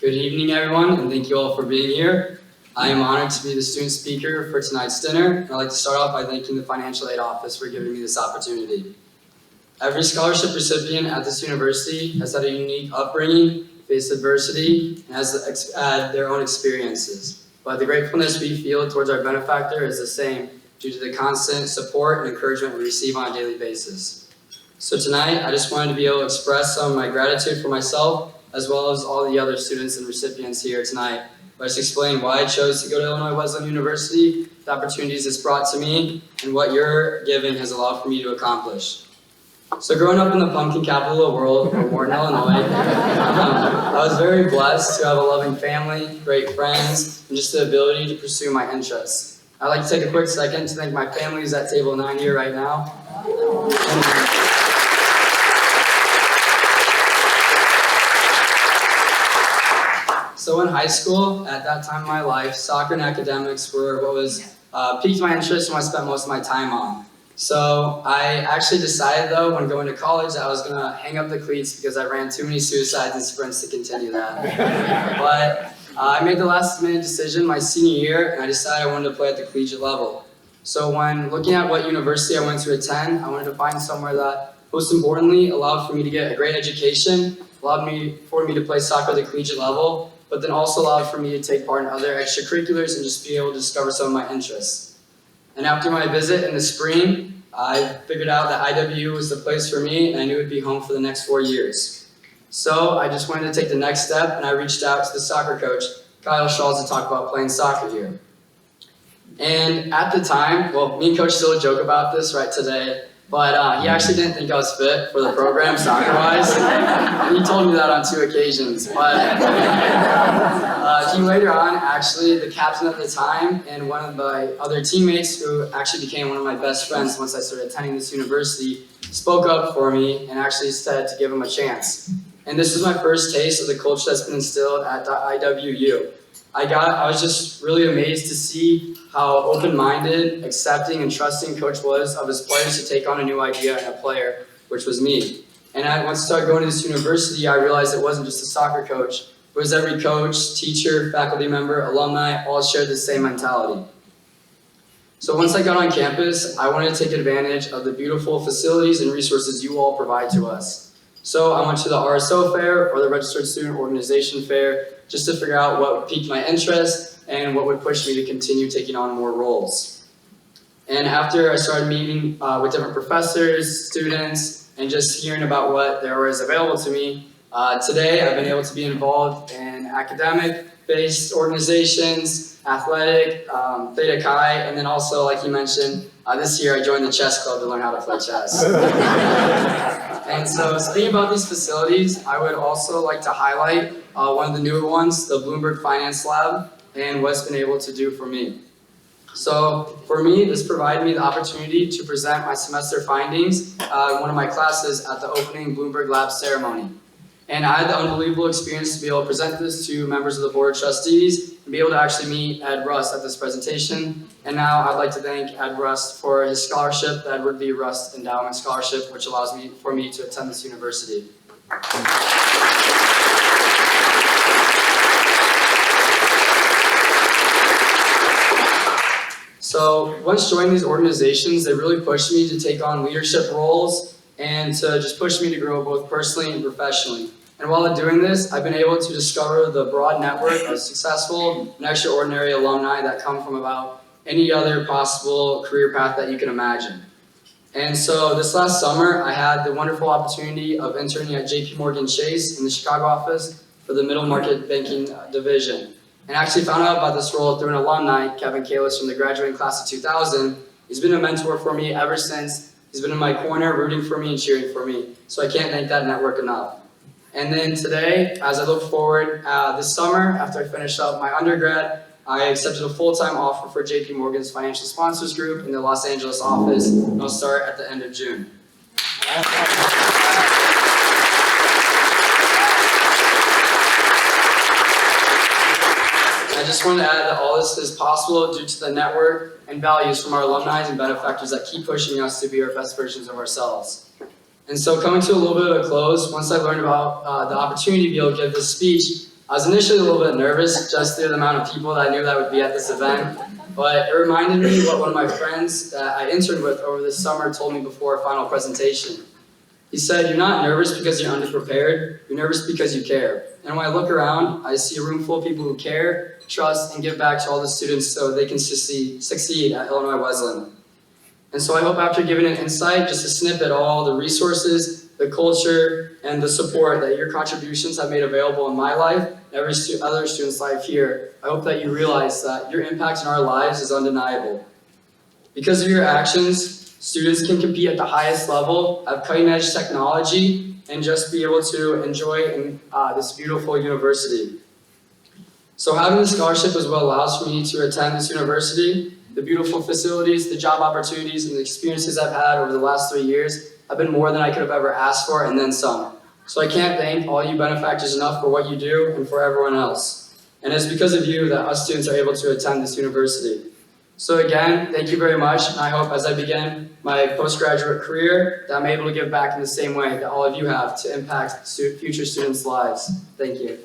Good evening, everyone, and thank you all for being here. I am honored to be the student speaker for tonight's dinner, and I'd like to start off by thanking the Financial Aid Office for giving me this opportunity. Every scholarship recipient at this university has had a unique upbringing, faced adversity, and has had their own experiences. But the gratefulness we feel towards our benefactor is the same due to the constant support and encouragement we receive on a daily basis. So tonight, I just wanted to be able to express some of my gratitude for myself, as well as all the other students and recipients here tonight. By just explain why I chose to go to Illinois Wesleyan University, the opportunities it's brought to me, and what your giving has allowed for me to accomplish. So growing up in the pumpkin capital of the world, Morton, Illinois, I was very blessed to have a loving family, great friends, and just the ability to pursue my interests. I'd like to take a quick second to thank my family who's at table 9 here right now. So in high school, at that time in my life, soccer and academics were what was piqued my interest and what I spent most of my time on. So I actually decided though, when going to college, that I was gonna hang up the cleats because I ran too many suicides and sprints to continue that. But I made the last minute decision my senior year, and I decided I wanted to play at the collegiate level. So when looking at what university I wanted to attend, I wanted to find somewhere that, most importantly, allowed for me to get a great education, allowed for me to play soccer at the collegiate level, but then also allowed for me to take part in other extracurriculars and just be able to discover some of my interests. And after my visit in the spring, I figured out that IWU was the place for me, and I knew it would be home for the next 4 years. So I just wanted to take the next step, and I reached out to the soccer coach, Clayton Charles, to talk about playing soccer here. And at the time, well, me and Coach still joke about this right today, but he actually didn't think I was fit for the program soccer-wise. And he told me that on 2 occasions. But he later on, actually, the captain at the time and one of my other teammates, who actually became one of my best friends once I started attending this university, spoke up for me and actually said to give him a chance. And this was my first taste of the culture that's been instilled at the IWU. I was just really amazed to see how open-minded, accepting, and trusting Coach was of his players to take on a new idea and a player, which was me. And once I started going to this university, I realized it wasn't just a soccer coach. It was every coach, teacher, faculty member, alumni, all shared the same mentality. So once I got on campus, I wanted to take advantage of the beautiful facilities and resources you all provide to us. So I went to the RSO fair, or the Registered Student Organization fair, just to figure out what piqued my interest and what would push me to continue taking on more roles. And after I started meeting with different professors, students, and just hearing about what there was available to me, today I've been able to be involved in academic-based organizations, athletic, Theta Chi, and then also, like you mentioned, this year I joined the chess club to learn how to play chess. And so speaking about these facilities, I would also like to highlight one of the newer ones, the Bloomberg Finance Lab, and what it's been able to do for me. So for me, this provided me the opportunity to present my semester findings in one of my classes at the opening Bloomberg Lab ceremony. And I had the unbelievable experience to be able to present this to members of the Board of Trustees and be able to actually meet Ed Rust at this presentation. And now I'd like to thank Ed Rust for his scholarship, the Edward V. Rust Endowment Scholarship, which allows me to attend this university. So once joining these organizations, they really pushed me to take on leadership roles and to just push me to grow both personally and professionally. And while doing this, I've been able to discover the broad network of successful and extraordinary alumni that come from about any other possible career path that you can imagine. And so this last summer, I had the wonderful opportunity of interning at JP Chase in the Chicago office for the middle market banking division. And I actually found out about this role through an alumni, Kevin Kalis, from the graduating class of 2000. He's been a mentor for me ever since. He's been in my corner, rooting for me and cheering for me. So I can't thank that network enough. And then today, as I look forward this summer, after I finish up my undergrad, I accepted a full-time offer for JP Morgan's Financial Sponsors Group in the Los Angeles office, and I'll start at the end of June. I just wanted to add that all this is possible due to the network and values from our alumni and benefactors that keep pushing us to be our best versions of ourselves. And so coming to a little bit of a close, once I learned about the opportunity to be able to give this speech, I was initially a little bit nervous just through the amount of people that I knew that would be at this event, but it reminded me what one of my friends that I interned with over the summer told me before a final presentation. He said, "You're not nervous because you're underprepared, you're nervous because you care." And when I look around, I see a room full of people who care, trust, and give back to all the students so they can succeed at Illinois Wesleyan. And so I hope after giving an insight, just a snippet of all the resources, the culture, and the support that your contributions have made available in my life, and every other student's life here, I hope that you realize that your impact in our lives is undeniable. Because of your actions, students can compete at the highest level, have cutting-edge technology, and just be able to enjoy this beautiful university. So having the scholarship is what allows for me to attend this university. The beautiful facilities, the job opportunities, and the experiences I've had over the last 3 years have been more than I could have ever asked for, and then some. So I can't thank all you benefactors enough for what you do and for everyone else. And it's because of you that us students are able to attend this university. So again, thank you very much, and I hope as I begin my postgraduate career that I'm able to give back in the same way that all of you have to impact future students' lives. Thank you.